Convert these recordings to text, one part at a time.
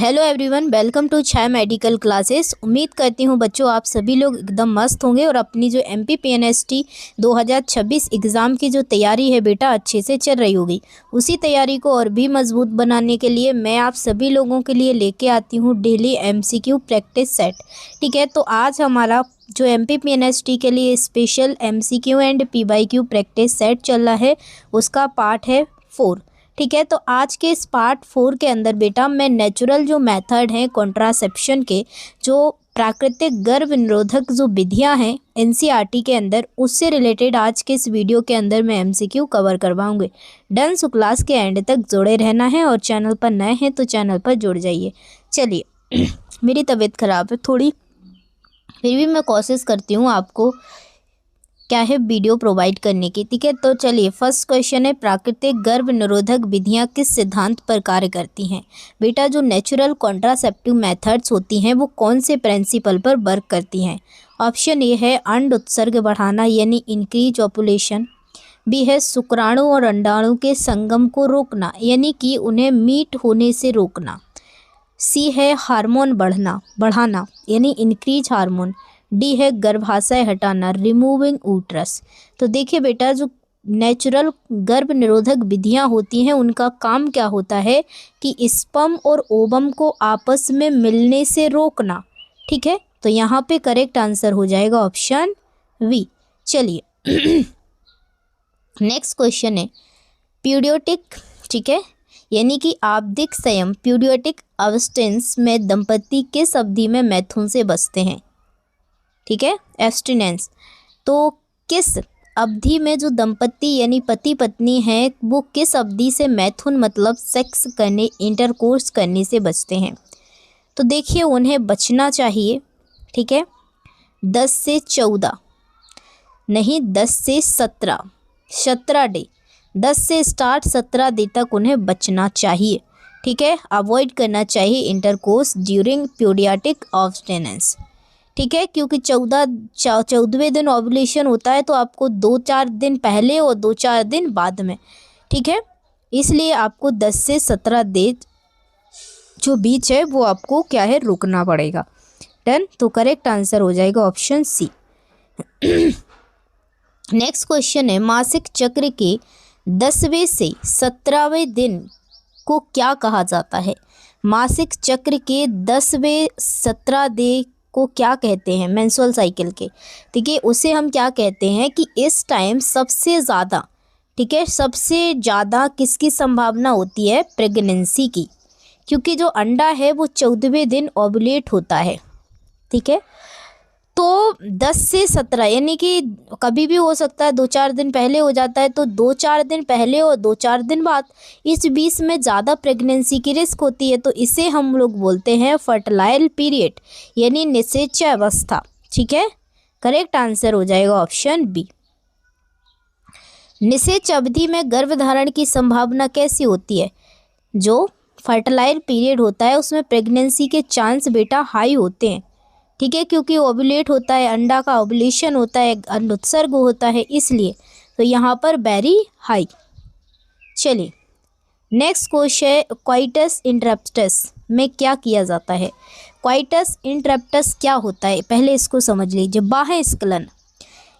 Hello everyone, welcome to Chhaya medical classes. उम्मीद करती हूँ बच्चों आप सभी लोग एकदम मस्त होंगे और अपनी जो MPPNST 2026 एग्ज़ाम की जो तैयारी है बेटा अच्छे से चल रही होगी। उसी तैयारी को और भी मजबूत बनाने के लिए मैं आप सभी लोगों के लिए लेके आती हूँ डेली MCQ प्रैक्टिस सेट। ठीक है, तो आज हमारा जो MPPNST के लिए special MCQ and PYQ practice set चल रहा है उसका पार्ट है 4। ठीक है, तो आज के इस पार्ट 4 के अंदर बेटा मैं नेचुरल जो मेथड हैं कॉन्ट्रासेप्शन के, जो प्राकृतिक गर्भ निरोधक जो विधियां हैं NCERT के अंदर, उससे रिलेटेड आज के इस वीडियो के अंदर मैं MCQ कवर करवाऊंगी। डन। सो क्लास के एंड तक जुड़े रहना है और चैनल पर नए हैं तो चैनल पर जुड़ जाइए। चलिए मेरी तबीयत ख़राब है थोड़ी, फिर भी मैं कोशिश करती हूँ आपको क्या है वीडियो प्रोवाइड करने की। ठीक है, तो चलिए फर्स्ट क्वेश्चन है, प्राकृतिक गर्भ निरोधक विधियां किस सिद्धांत पर कार्य करती हैं? बेटा जो नेचुरल कॉन्ट्रासेप्टिव मेथड्स होती हैं वो कौन से प्रिंसिपल पर वर्क करती हैं? ऑप्शन ए है अंड उत्सर्ग बढ़ाना यानी इंक्रीज ओपुलेशन, बी है शुक्राणु और अंडाणु के संगम को रोकना यानी कि उन्हें मीट होने से रोकना, सी है हार्मोन बढ़ाना यानी इंक्रीज हार्मोन, डी है गर्भाशय हटाना रिमूविंग यूट्रस। तो देखिए बेटा जो नेचुरल गर्भ निरोधक विधियां होती हैं उनका काम क्या होता है कि स्पर्म और ओवम को आपस में मिलने से रोकना। ठीक है, तो यहाँ पे करेक्ट आंसर हो जाएगा ऑप्शन वी। चलिए नेक्स्ट क्वेश्चन है पीरियोडिक, ठीक है, यानी कि आवधिक संयम पीरियोडिक अब्स्टिनेंस में दंपति किस अवधि में मैथुन से बचते हैं? ठीक है, एब्स्टिनेंस। तो किस अवधि में जो दंपति यानी पति पत्नी हैं वो किस अवधि से मैथुन मतलब सेक्स करने इंटरकोर्स करने से बचते हैं? तो देखिए उन्हें बचना चाहिए, ठीक है, 10 से 14 नहीं 10 से 17 डे, 10 से स्टार्ट 17 डे तक उन्हें बचना चाहिए। ठीक है, अवॉइड करना चाहिए इंटरकोर्स ड्यूरिंग पीरियोडिक अब्स्टिनेंस। ठीक है, क्योंकि 14वें दिन ओव्यूलेशन होता है तो आपको 2-4 दिन पहले और 2-4 दिन बाद में, ठीक है, इसलिए आपको 10 से 17 दिन जो बीच है वो आपको क्या है रुकना पड़ेगा। डन। तो करेक्ट आंसर हो जाएगा ऑप्शन सी। नेक्स्ट क्वेश्चन है मासिक चक्र के 10वें से 17वें दिन को क्या कहा जाता है? मासिक चक्र के 10वें 17 दिन को क्या कहते हैं? मेंस्ट्रुअल साइकिल के, ठीक है, उसे हम क्या कहते हैं कि इस टाइम सबसे ज़्यादा, ठीक है, सबसे ज़्यादा किसकी संभावना होती है? प्रेगनेंसी की, क्योंकि जो अंडा है वो 14वें दिन ओव्यूलेट होता है। ठीक है, तो 10 से 17 यानी कि कभी भी हो सकता है, 2-4 दिन पहले हो जाता है तो 2-4 दिन पहले और 2-4 दिन बाद, इस बीच में ज़्यादा प्रेगनेंसी की रिस्क होती है, तो इसे हम लोग बोलते हैं फर्टिलाइल पीरियड यानी निषेच्य अवस्था। ठीक है, करेक्ट आंसर हो जाएगा ऑप्शन बी। निषेच्य अवधि में गर्भधारण की संभावना कैसी होती है? जो फर्टिलाइल पीरियड होता है उसमें प्रेगनेंसी के चांस बेटा हाई होते हैं। ठीक है, क्योंकि ओव्यूलेट होता है, अंडा का ओव्यूलेशन होता है, अंडोत्सर्ग होता है, इसलिए तो यहाँ पर वेरी हाई। चलिए नेक्स्ट क्वेश्चन है क्वाइटस इंटरप्टस में क्या किया जाता है? क्वाइटस इंटरप्टस क्या होता है पहले इसको समझ लीजिए। बाह्य स्खलन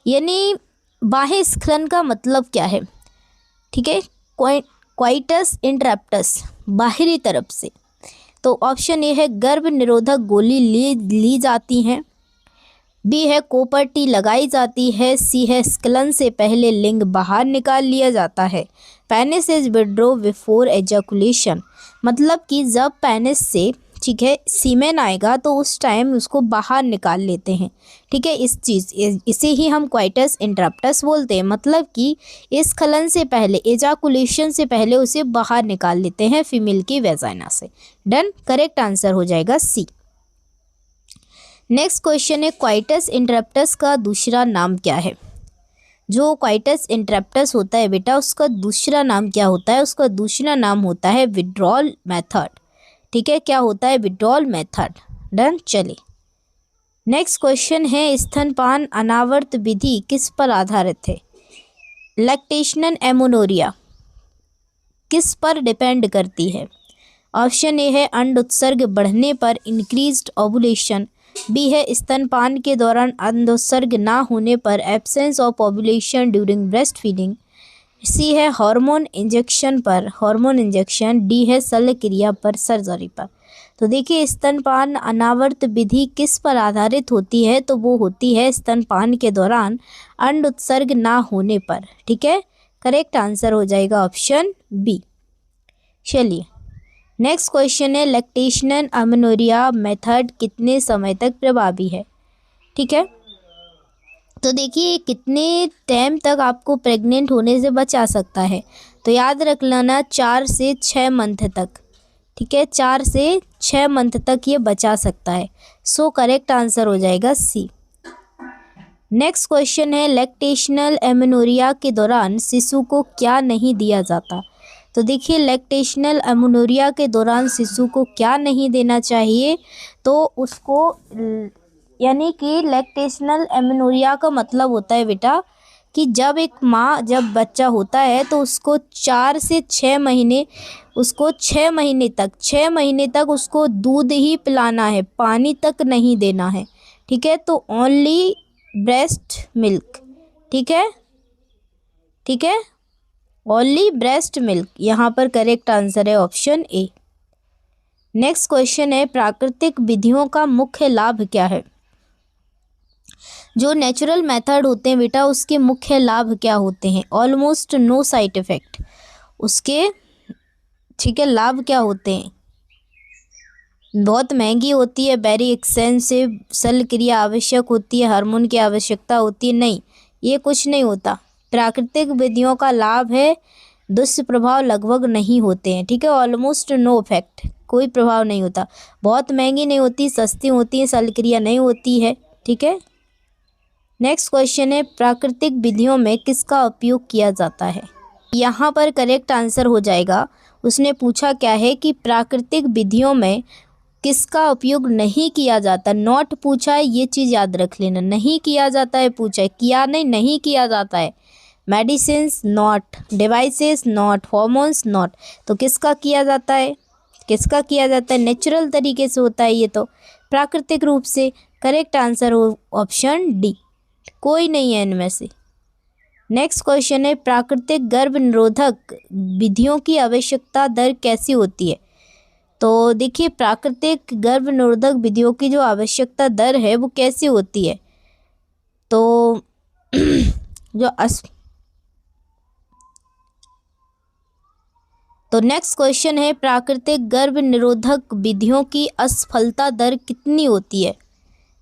यानी बाह्य स्खलन का मतलब क्या है? ठीक है, क्वाइटस इंटरप्टस बाहरी तरफ से, तो ऑप्शन ए है गर्भ निरोधक गोली ली जाती हैं, बी है कॉपर टी लगाई जाती है, सी है स्खलन से पहले लिंग बाहर निकाल लिया जाता है, penis is withdraw before ejaculation, मतलब कि जब पेनिस से, ठीक है, सीमेन आएगा तो उस टाइम उसको बाहर निकाल लेते हैं। ठीक है, इसे ही हम क्वाइटस इंटरप्टस बोलते हैं, मतलब कि इस स्खलन से पहले, एजाकुलेशन से पहले उसे बाहर निकाल लेते हैं फीमेल की वेजाइना से। डन। करेक्ट आंसर हो जाएगा सी। नेक्स्ट क्वेश्चन है क्वाइटस इंटरप्टस का दूसरा नाम क्या है? जो क्वाइटस इंटरप्टस होता है बेटा उसका दूसरा नाम क्या होता है? उसका दूसरा नाम होता है विड्रॉल मेथड। ठीक है, क्या होता है? Withdrawal method. डन। चलिए नेक्स्ट क्वेश्चन है स्तनपान अनावर्त विधि किस पर आधारित है? लैक्टेशनल एमोनोरिया किस पर डिपेंड करती है? ऑप्शन ए है अंड उत्सर्ग बढ़ने पर इंक्रीज्ड ओवुलेशन, बी है स्तनपान के दौरान अंड उत्सर्ग ना होने पर absence of ovulation during breast feeding, C है हार्मोन इंजेक्शन पर हार्मोन इंजेक्शन, डी है शल्य क्रिया पर सर्जरी पर। तो देखिए स्तनपान अनावर्त विधि किस पर आधारित होती है, तो वो होती है स्तनपान के दौरान अंड उत्सर्ग ना होने पर। ठीक है, करेक्ट आंसर हो जाएगा ऑप्शन बी। चलिए नेक्स्ट क्वेश्चन है लैक्टेशनल अमेनोरिया मेथड कितने समय तक प्रभावी है। ठीक है, तो देखिए कितने टाइम तक आपको प्रेग्नेंट होने से बचा सकता है, तो याद रख लेना 4 से 6 मंथ तक। ठीक है, 4 से 6 मंथ तक ये बचा सकता है। सो करेक्ट आंसर हो जाएगा सी। नेक्स्ट क्वेश्चन है लैक्टेशनल एमेनोरिया के दौरान शिशु को क्या नहीं दिया जाता। तो देखिए लैक्टेशनल एमेनोरिया के दौरान शिशु को क्या नहीं देना चाहिए, तो उसको यानी कि लैक्टेशनल एमेनोरिया का मतलब होता है बेटा कि जब एक माँ जब बच्चा होता है तो उसको 4 से 6 महीने उसको 6 महीने तक उसको दूध ही पिलाना है, पानी तक नहीं देना है। ठीक है, तो ओनली ब्रेस्ट मिल्क। ठीक है, ओनली ब्रेस्ट मिल्क यहाँ पर करेक्ट आंसर है ऑप्शन ए। नेक्स्ट क्वेश्चन है प्राकृतिक विधियों का मुख्य लाभ क्या है। जो नेचुरल मेथड होते हैं बेटा उसके मुख्य लाभ क्या होते हैं। ऑलमोस्ट नो साइड इफेक्ट उसके। ठीक है, लाभ क्या होते हैं, बहुत महंगी होती है, वेरी एक्सपेंसिव, शल्य क्रिया आवश्यक होती है, हार्मोन की आवश्यकता होती है, नहीं ये कुछ नहीं होता। प्राकृतिक विधियों का लाभ है, दुष्प्रभाव लगभग नहीं होते हैं। ठीक है, ऑलमोस्ट नो इफेक्ट, कोई प्रभाव नहीं होता, बहुत महंगी नहीं होती, सस्ती होती है, शल्य क्रिया नहीं होती है। ठीक है, नेक्स्ट क्वेश्चन है प्राकृतिक विधियों में किसका उपयोग किया जाता है। यहाँ पर करेक्ट आंसर हो जाएगा, उसने पूछा क्या है कि प्राकृतिक विधियों में किसका उपयोग नहीं किया जाता। नॉट पूछा है, ये चीज़ याद रख लेना, नहीं किया जाता है पूछा है, किया नहीं किया जाता है। Medicines not, devices not, hormones not, तो किसका किया जाता है, नेचुरल तरीके से होता है ये, तो प्राकृतिक रूप से। करेक्ट आंसर हो ऑप्शन डी, कोई नहीं है इनमें से। नेक्स्ट क्वेश्चन है प्राकृतिक गर्भ निरोधक विधियों की आवश्यकता दर कैसी होती है। तो देखिए प्राकृतिक गर्भ निरोधक विधियों की जो आवश्यकता दर है वो कैसी होती है, तो तो नेक्स्ट क्वेश्चन है प्राकृतिक गर्भ निरोधक विधियों की असफलता दर कितनी होती है।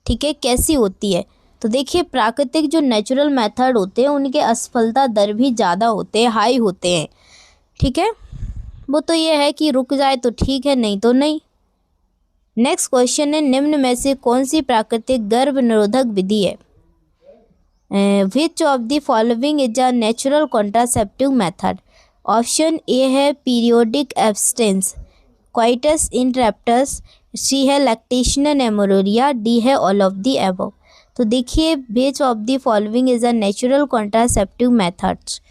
ठीक है, कैसी होती है, तो देखिए प्राकृतिक जो नेचुरल मेथड होते हैं उनके असफलता दर भी ज़्यादा होते हैं, हाई होते हैं। ठीक है, वो तो ये है कि रुक जाए तो ठीक है, नहीं तो नहीं। नेक्स्ट क्वेश्चन है निम्न में से कौन सी प्राकृतिक गर्भ निरोधक विधि है। Which of the following is a natural contraceptive method. Option A है पीरियोडिक एब्स्टेंस, क्वाइटस इंटरप्टस, सी है लैक्टेशनल एमेनोरिया, डी है ऑल ऑफ द अबव। तो देखिए which of the following is a natural contraceptive methods,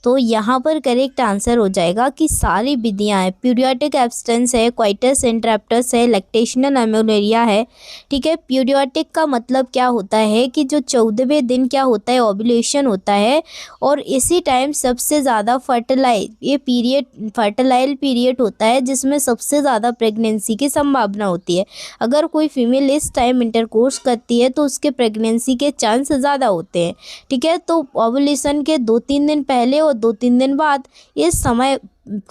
तो यहाँ पर करेक्ट आंसर हो जाएगा कि सारी विधियाँ हैं, पीरियोडिक एब्स्टेंस है, क्वाइटस इंटरप्टस है, लैक्टेशनल एमेनोरिया है। ठीक है, पीरियोडिक का मतलब क्या होता है कि जो 14वें दिन क्या होता है, ओव्यूलेशन होता है, और इसी टाइम सबसे ज़्यादा फर्टिलाइल पीरियड होता है जिसमें सबसे ज़्यादा प्रेगनेंसी की संभावना होती है। अगर कोई फीमेल इस टाइम इंटरकोर्स करती है तो उसके प्रेगनेंसी के चांस ज़्यादा होते हैं। ठीक है, तो ओव्यूलेशन के 2-3 दिन पहले 2-3 दिन बाद इस समय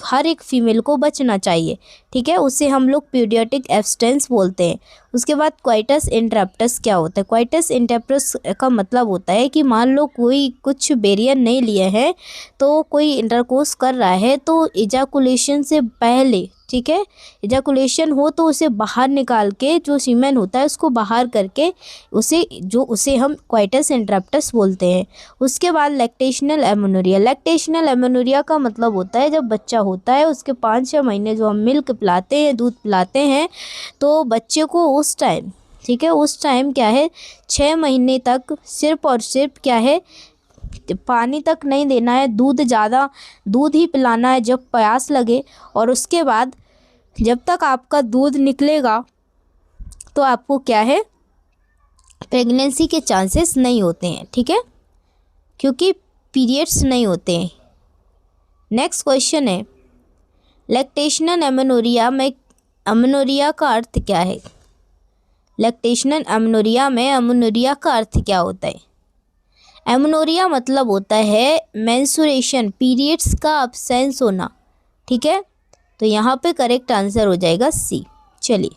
हर एक फीमेल को बचना चाहिए। ठीक है, उसे हम लोग पीरियोडिक एब्स्टेंस बोलते हैं। उसके बाद क्वाइटस इंटरप्टस क्या होता है। क्वाइटस इंटरप्टस का मतलब होता है कि मान लो कोई कुछ बेरियर नहीं लिए है, तो कोई इंटरकोर्स कर रहा है तो इजाकुलेशन से पहले, ठीक है, इजाकुलेशन हो तो उसे बाहर निकाल के जो सीमेन होता है उसको बाहर करके उसे हम क्वाइटस इंटरप्टस बोलते हैं। उसके बाद लैक्टेशनल एमेनोरिया का मतलब होता है जब बच्चा होता है उसके 5-6 महीने जो हम मिल्क पिलाते हैं, दूध पिलाते हैं, तो बच्चे को उस टाइम, ठीक है, उस टाइम क्या है 6 महीने तक सिर्फ और सिर्फ क्या है पानी तक नहीं देना है, दूध ही पिलाना है जब प्यास लगे, और उसके बाद जब तक आपका दूध निकलेगा तो आपको क्या है, प्रेगनेंसी के चांसेस नहीं होते हैं, ठीक है, क्योंकि पीरियड्स नहीं होते हैं। नेक्स्ट क्वेश्चन है, लैक्टेशनल एमेनोरिया में एमेनोरिया का अर्थ क्या है? लैक्टेशनल एमेनोरिया में एमेनोरिया का अर्थ क्या होता है? एमेनोरिया मतलब होता है मेंस्ट्रुएशन, पीरियड्स का अब्सेंस होना, ठीक है। तो यहाँ पे करेक्ट आंसर हो जाएगा सी। चलिए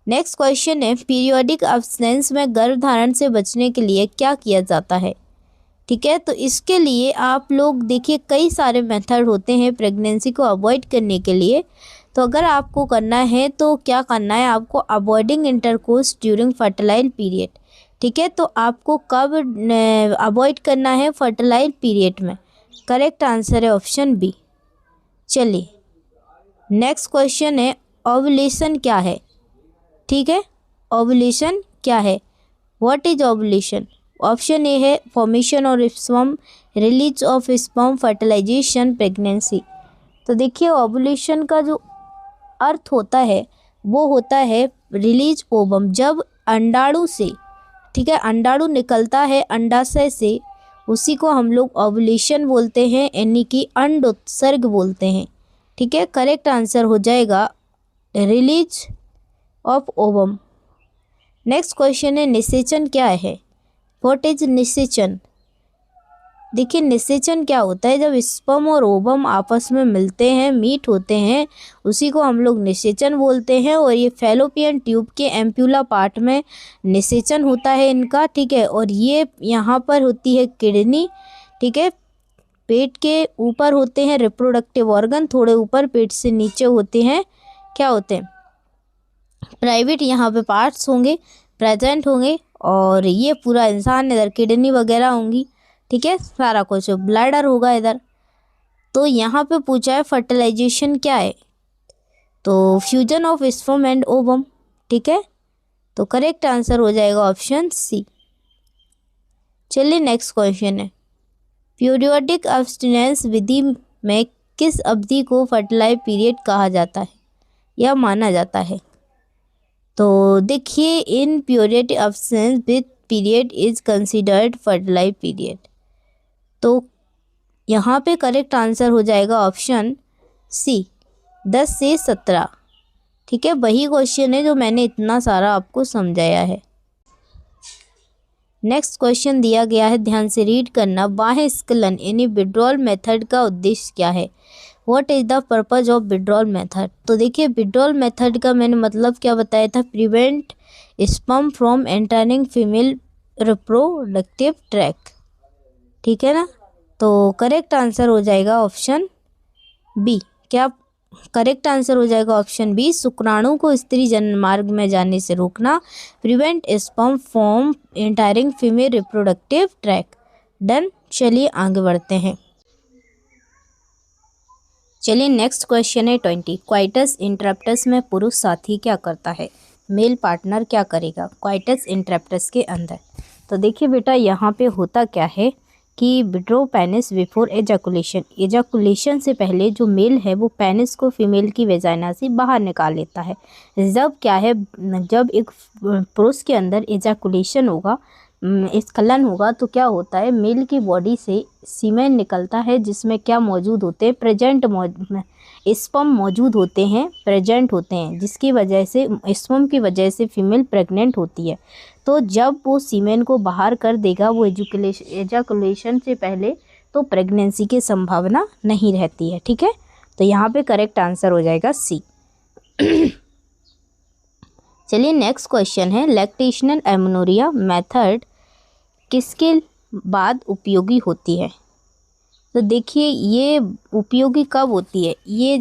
नेक्स्ट क्वेश्चन है, पीरियोडिक अब्सेंस में गर्भधारण से बचने के लिए क्या किया जाता है? ठीक है, तो इसके लिए आप लोग देखिए कई सारे मेथड होते हैं प्रेगनेंसी को अवॉइड करने के लिए। तो अगर आपको करना है तो क्या करना है, आपको avoiding intercourse during fertilize period, ठीक है। तो आपको कब अवॉइड करना है? फर्टिलाइज पीरियड में। करेक्ट आंसर है ऑप्शन बी। चलिए नेक्स्ट क्वेश्चन है, ओव्यूलेशन क्या है? ठीक है, ओव्यूलेशन क्या है? What is ovulation? Option A है फॉर्मेशन और sperm, release of sperm, fertilization, pregnancy. तो देखिए ओव्यूलेशन का जो अर्थ होता है वो होता है रिलीज ओवम, जब अंडाणु से, ठीक है, अंडाणु निकलता है अंडाशय से, उसी को हम लोग ओव्यूलेशन बोलते हैं, यानी कि अंडोत्सर्ग बोलते हैं, ठीक है। करेक्ट आंसर हो जाएगा release of ovum. Next question है, निषेचन क्या है? व्हाट इज निषेचन? देखिए निषेचन क्या होता है, जब स्पर्म और ओवम आपस में मिलते हैं, मीट होते हैं, उसी को हम लोग निषेचन बोलते हैं। और ये फैलोपियन ट्यूब के एम्प्यूला पार्ट में निषेचन होता है इनका, ठीक है। और ये यहाँ पर होती है किडनी, ठीक है, पेट के ऊपर होते हैं रिप्रोडक्टिव ऑर्गन, थोड़े ऊपर पेट से नीचे होते हैं, क्या होते हैं, प्राइवेट यहाँ पे पार्ट्स होंगे, प्रेजेंट होंगे। और ये पूरा इंसान इधर किडनी वगैरह होंगी, ठीक है, सारा कुछ ब्लैडर होगा इधर। तो यहाँ पे पूछा है फर्टिलाइजेशन क्या है, तो fusion of sperm and ovum, ठीक है। तो करेक्ट आंसर हो जाएगा ऑप्शन सी। चलिए नेक्स्ट क्वेश्चन है, पीरियोडिक अब्स्टिनेंस विधि में किस अवधि को फर्टिलाइज पीरियड कहा जाता है या माना जाता है? तो देखिए in periodic absence with period is considered fertilize period. तो यहाँ पे करेक्ट आंसर हो जाएगा ऑप्शन सी, 10 से 17, ठीक है। वही क्वेश्चन है जो मैंने इतना सारा आपको समझाया है। नेक्स्ट क्वेश्चन दिया गया है, ध्यान से रीड करना, बाह्य स्खलन यानी विड्रॉल मेथड का उद्देश्य क्या है? What is the purpose of withdrawal method? तो देखिए विड्रॉल मेथड का मैंने मतलब क्या बताया था, prevent sperm from entering female reproductive tract, ठीक है ना। तो करेक्ट आंसर हो जाएगा ऑप्शन बी। क्या करेक्ट आंसर हो जाएगा ऑप्शन बी, शुक्राणु को स्त्री जन्म मार्ग में जाने से रोकना, prevent sperm from entering female reproductive tract. Done. चलिए आगे बढ़ते हैं। चलिए नेक्स्ट क्वेश्चन है 20, क्वाइटस इंटरप्टस में पुरुष साथी क्या करता है? मेल पार्टनर क्या करेगा क्वाइटस इंटरप्टस के अंदर? तो देखिए बेटा यहाँ पे होता क्या है कि withdraw penis before ejaculation, ejaculation से पहले जो मेल है वो पेनिस को फीमेल की वेजाइना से बाहर निकाल लेता है। जब क्या है, जब एक पुरुष के अंदर एजाकुलेशन होगा, स्खलन होगा, तो क्या होता है, मेल की बॉडी से सीमेन निकलता है, जिसमें क्या मौजूद होते हैं, प्रेजेंट स्पर्म मौजूद होते हैं, प्रेजेंट होते हैं, जिसकी वजह से स्पर्म की वजह से फीमेल प्रेग्नेंट होती है। तो जब वो सीमेन को बाहर कर देगा वो एजाकुलेशन से पहले, तो प्रेगनेंसी की संभावना नहीं रहती है, ठीक है। तो यहाँ पे करेक्ट आंसर हो जाएगा सी। चलिए नेक्स्ट क्वेश्चन है, लैक्टेशनल एमेनोरिया मेथड किसके बाद उपयोगी होती है? तो देखिए ये उपयोगी कब होती है, ये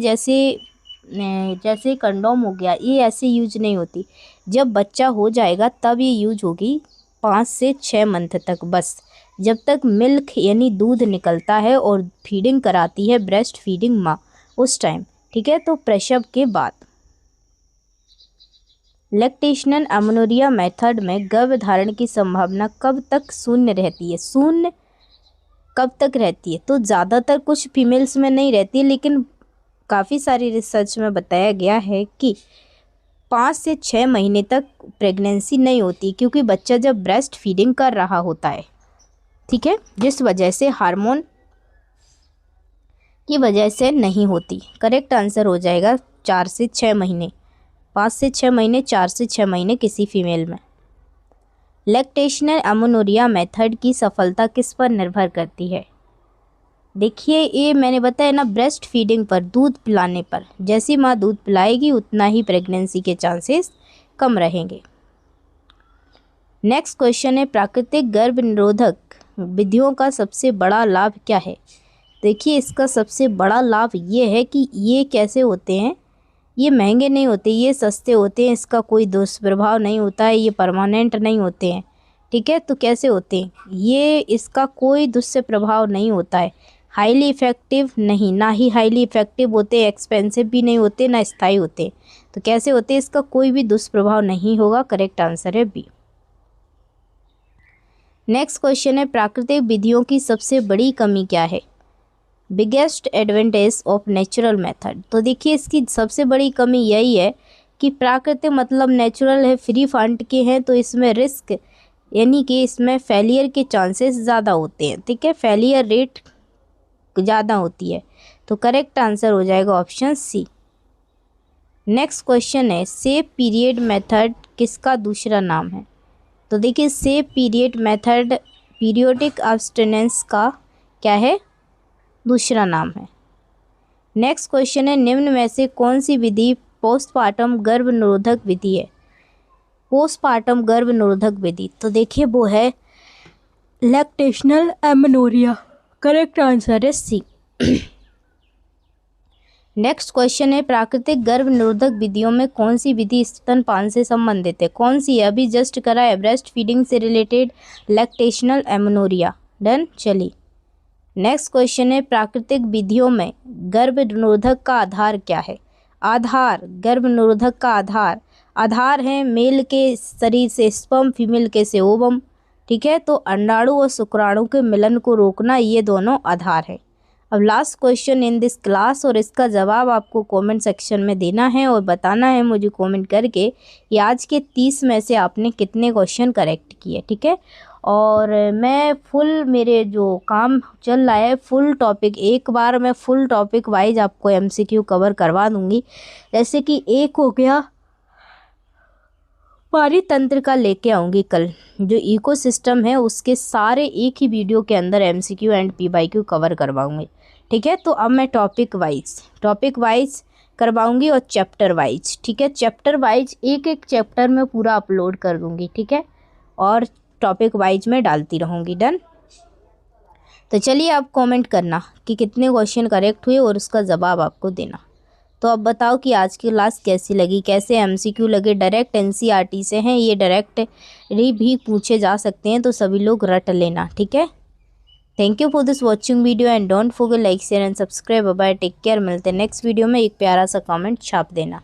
जैसे कंडोम हो गया, ये ऐसे यूज नहीं होती, जब बच्चा हो जाएगा तब ये यूज होगी 5 से 6 मंथ तक, बस जब तक मिल्क यानी दूध निकलता है और फीडिंग कराती है ब्रेस्ट फीडिंग माँ, उस टाइम, ठीक है। तो प्रसव के बाद। लैक्टेशनल एमेनोरिया मेथड में गर्भधारण की संभावना कब तक शून्य रहती है? शून्य कब तक रहती है? तो ज़्यादातर कुछ फीमेल्स में नहीं रहती है, लेकिन काफ़ी सारी रिसर्च में बताया गया है कि 5 से 6 महीने तक प्रेगनेंसी नहीं होती, क्योंकि बच्चा जब ब्रेस्ट फीडिंग कर रहा होता है, ठीक है, जिस वजह से हार्मोन की वजह से नहीं होती। करेक्ट आंसर हो जाएगा 4 से 6 महीने, 5 से 6 महीने, 4 से 6 महीने किसी फीमेल में। लैक्टेशनल एमेनोरिया मेथड की सफलता किस पर निर्भर करती है? देखिए, ये मैंने बताया ना, ब्रेस्ट फीडिंग पर, दूध पिलाने पर। जैसी माँ दूध पिलाएगी उतना ही प्रेगनेंसी के चांसेस कम रहेंगे। नेक्स्ट क्वेश्चन है, प्राकृतिक गर्भ निरोधक विधियों का सबसे बड़ा लाभ क्या है? देखिए, इसका सबसे बड़ा लाभ ये है कि ये कैसे होते हैं, ये महंगे नहीं होते, ये सस्ते होते हैं, इसका कोई दुष्प्रभाव नहीं होता है, ये परमानेंट नहीं होते हैं, ठीक है। तो कैसे होते हैं ये, इसका कोई दुष्प्रभाव नहीं होता है, हाईली इफ़ेक्टिव नहीं, ना ही हाईली इफ़ेक्टिव होते, एक्सपेंसिव भी नहीं होते, ना स्थायी होते। तो कैसे होते हैं, इसका कोई भी दुष्प्रभाव नहीं होगा। करेक्ट आंसर है बी। नेक्स्ट क्वेश्चन है, प्राकृतिक विधियों की सबसे बड़ी कमी क्या है? Biggest advantage of natural method. तो देखिए, इसकी सबसे बड़ी कमी यही है कि प्राकृतिक मतलब नेचुरल है, फ्री फंड के हैं, तो इसमें रिस्क यानी कि इसमें फेलियर के चांसेस ज़्यादा होते हैं, ठीक है, फेलियर रेट ज़्यादा होती है। तो करेक्ट आंसर हो जाएगा ऑप्शन सी। नेक्स्ट क्वेश्चन है, सेफ पीरियड मेथड किसका दूसरा नाम है? तो देखिए, safe period method periodic abstinence का क्या है, दूसरा नाम है। नेक्स्ट क्वेश्चन है, निम्न में से कौन सी विधि पोस्टपार्टम गर्भ निरोधक विधि है? पोस्टपार्टम गर्भ निरोधक विधि, तो देखिए वो है लैक्टेशनल एमेनोरिया। करेक्ट आंसर है सी। नेक्स्ट क्वेश्चन है, प्राकृतिक गर्भ निरोधक विधियों में कौन सी विधि स्तनपान से संबंधित है? कौन सी है? अभी जस्ट करा है, ब्रेस्ट फीडिंग से रिलेटेड लैक्टेशनल एमेनोरिया। डन, चलिए। नेक्स्ट क्वेश्चन है, प्राकृतिक विधियों में गर्भ निरोधक का आधार क्या है? आधार, गर्भ निरोधक का आधार है मेल के शरीर से स्पर्म, फीमेल के से ओवम, ठीक है। तो अंडाणु और शुक्राणु के मिलन को रोकना, ये दोनों आधार है। अब last question in this class, और इसका जवाब आपको कमेंट सेक्शन में देना है और बताना है मुझे कमेंट करके कि आज के 30 में से आपने कितने क्वेश्चन करेक्ट किए, ठीक है। और मैं फुल, मेरे जो काम चल रहा है, फुल टॉपिक, एक बार मैं फुल टॉपिक वाइज आपको एमसीक्यू कवर करवा दूंगी। जैसे कि एक हो गया पारी तंत्र का, लेके आऊँगी कल, जो इकोसिस्टम है उसके सारे एक ही वीडियो के अंदर एमसीक्यू एंड पीवाईक्यू कवर करवाऊंगी, ठीक है। तो अब मैं टॉपिक वाइज करवाऊंगी और चैप्टर वाइज, ठीक है, चैप्टर वाइज एक एक चैप्टर में पूरा अपलोड कर दूंगी, ठीक है, और टॉपिक वाइज में डालती रहूँगी। डन। तो चलिए, आप कमेंट करना कि कितने क्वेश्चन करेक्ट हुए और उसका जवाब आपको देना। तो अब बताओ कि आज की क्लास कैसी लगी, कैसे एमसीक्यू लगे। डायरेक्ट एनसीईआरटी से हैं ये, डायरेक्ट भी पूछे जा सकते हैं, तो सभी लोग रट लेना, ठीक है। Thank you for this watching video and don't forget like share and subscribe. Bye, take care. मिलते हैं नेक्स्ट वीडियो में। एक प्यारा सा कमेंट छाप देना।